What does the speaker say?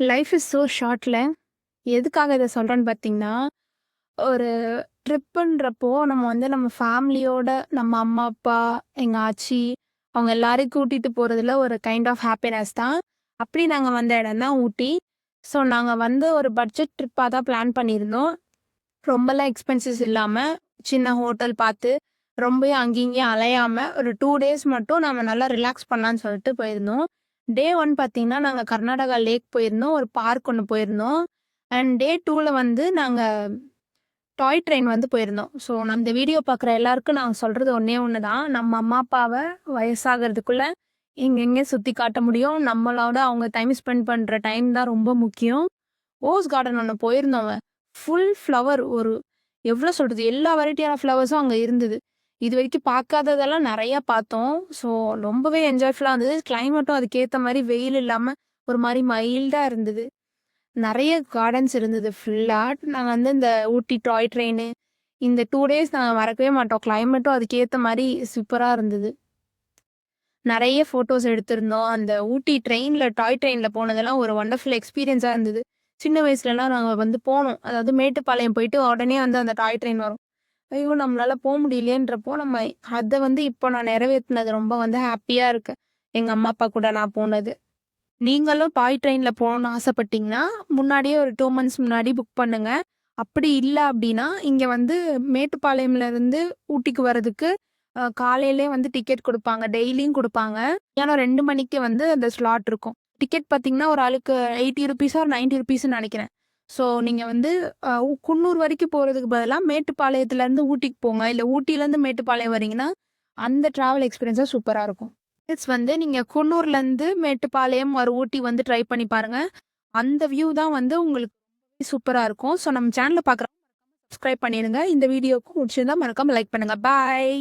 Life is so ஷார்ட்ல. எதுக்காக இத சொல்றேன்னு பார்த்தீங்கன்னா, ஒரு ட்ரிப்புன்றப்போ நம்ம நம்ம ஃபேமிலியோட நம்ம அம்மா, அப்பா, எங்க ஆச்சி அவங்க எல்லாரையும் கூட்டிட்டு போறதுல ஒரு கைண்ட் ஆஃப் ஹாப்பினஸ் தான். அப்படி நாங்க வந்த இடம் தான் ஊட்டி. ஸோ நாங்க வந்து ஒரு பட்ஜெட் ட்ரிப்பா தான் பிளான் பண்ணியிருந்தோம். ரொம்பலாம் எக்ஸ்பென்சஸ் இல்லாம, சின்ன ஹோட்டல் பார்த்து, ரொம்பயும் அங்கேயும் இங்கேயும் அலையாம, ஒரு 2 டேஸ் மட்டும் நம்ம நல்லா ரிலாக்ஸ் பண்ணலான்னு சொல்லிட்டு போயிருந்தோம். டே 1 பார்த்தீங்கன்னா, நாங்க கர்நாடகா லேக் போயிருந்தோம். ஒரு பார்க் ஒண்ணு போயிருந்தோம். அண்ட் டே 2ல வந்து நாங்க டாய் ட்ரெயின் வந்து போயிருந்தோம். ஸோ நான் இந்த வீடியோ பார்க்குற எல்லாருக்கும் நான் சொல்றது ஒண்ணே ஒண்ணு தான். நம்ம அம்மா, அப்பாவ வயசாகறதுக்குள்ள எங்கெங்க சுத்தி காட்ட முடியும். நம்மளோட அவங்க டைம் ஸ்பெண்ட் பண்ற டைம் தான் ரொம்ப முக்கியம். ரோஸ் கார்டன் ஒண்ணு போயிருந்தோங்க. ஃபுல் ஃப்ளவர் எவ்வளோ சொல்றது? எல்லா வெரைட்டியான ஃப்ளவர்ஸும் அங்க இருந்தது. இதுவரைக்கும் பார்க்காததெல்லாம் நெறையா பார்த்தோம். ஸோ ரொம்பவே என்ஜாய்ஃபுல்லா இருந்தது. கிளைமேட்டும் அதுக்கேத்த மாரி வெயில் இல்லாம ஒரு மாரி மைல்டா இருந்தது. நெறைய கார்டன்ஸ் இருந்தது ஃபுல்லா. நாங்க வந்து இந்த ஊட்டி டாய் ட்ரெயினு இந்த 2 டேஸ் நாங்க மறக்கவே மாட்டோம். கிளைமேட்டும் அதுக்கேத்த மாரி சூப்பரா இருந்தது. நெறைய ஃபோட்டோஸ் எடுத்திருந்தோம். அந்த ஊட்டி ட்ரெயின்ல டாய் ட்ரெயின்ல போனதெல்லாம் ஒரு வண்டர்ஃபுல் எக்ஸ்பீரியன்ஸா இருந்தது. சின்ன வயசுலலாம் நாங்க வந்து போனோம். அதாவது மேட்டுப்பாளையம் போயிட்டு உடனே வந்து அந்த டாய் ட்ரெயின் வரும். ஐயோ! நம்மளால முடியலையேன்றப்போ, நம்ம அத வந்து இப்போ நான் நிறைவேத்துனது ரொம்ப வந்து ஹாப்பியா இருக்கேன். எங்க அம்மா, அப்பா கூட நான் போனது. நீங்களும் டாய் ட்ரெயின்ல போணும்னு ஆசைப்பட்டீங்கன்னா, முன்னாடியே ஒரு 2 மந்த்ஸ் முன்னாடி புக் பண்ணுங்க. அப்படி இல்ல அப்படின்னா, இங்க வந்து மேட்டுப்பாளையம்ல இருந்து ஊட்டிக்கு வரதுக்கு காலையிலயே வந்து டிக்கெட் குடுப்பாங்க. டெய்லியும் குடுப்பாங்க. மத்தியானம் 2 மணிக்கு வந்து அந்த ஸ்லாட் இருக்கும். டிக்கெட் பார்த்தீங்கன்னா, ஒரு ஆளுக்கு ₹80 ஆர் ₹90ன்னு நெனைக்கிறேன். ஸோ நீங்க வந்து குன்னூர் வரைக்கும் போறதுக்கு பதிலா மேட்டுப்பாளையத்துலருந்து ஊட்டிக்கு போங்க. இல்ல ஊட்டிலருந்து மேட்டுப்பாளையம் வரீங்கன்னா, அந்த டிராவல் எக்ஸ்பீரியன்ஸும் சூப்பரா இருக்கும். வந்து நீங்க குன்னூர்லேருந்து மேட்டுப்பாளையம் ஒரு ஊட்டி வந்து ட்ரை பண்ணி பாருங்க. அந்த வியூ தான் வந்து உங்களுக்கு சூப்பரா இருக்கும். ஸோ நம்ம சேனல பார்க்குறவங்க சப்ஸ்கிரைப் பண்ணிடுங்க. இந்த வீடியோவுக்கு புடிச்சிருந்தா மறக்காம லைக் பண்ணுங்க. பாய்.